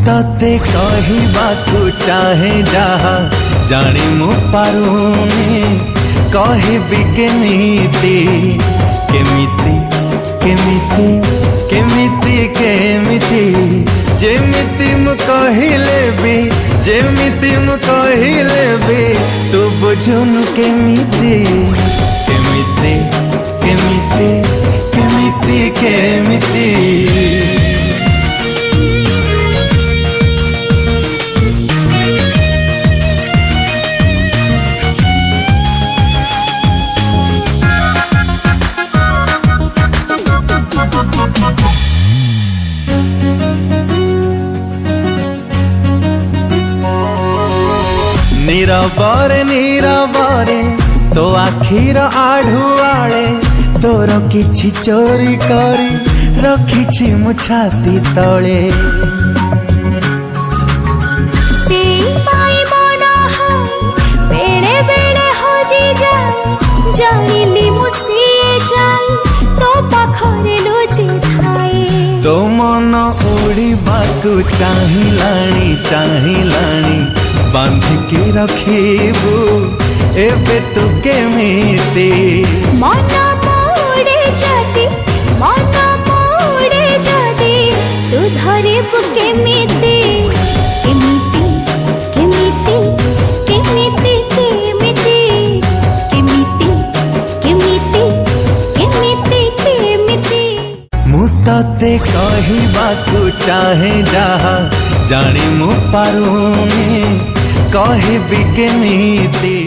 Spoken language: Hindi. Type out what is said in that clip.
तते कहबाकू चाहे जहा जानी मु पारुनी कहबी केमिति केमिति केमिति केमिति केमिति जेमिति मु कहिले भी जेमिति मु कहिले भी तू बुझुनु केमिति केमिति केमिति केमिति केमिति नीरबरे नीरबरे तो आखिर आढ़ुआड़े तोर किछि चोरी करी रखिछि मु छाती तले बेले बेले हजि जाए जानिली मु से जाए तो पाखरे लुचि थाए तो मन उड़ीबाकू चाहिलाणी बांधिकी रखीबू एबे तू केमिति मन मोड़े जदी तू धरिबू केमिति केमिति केमिति केमिति केमिति केमिति केमिति केमिति केमिति मु तते कहबाकू चाहे जहा जानी मु पारुनी कहबी केमिति।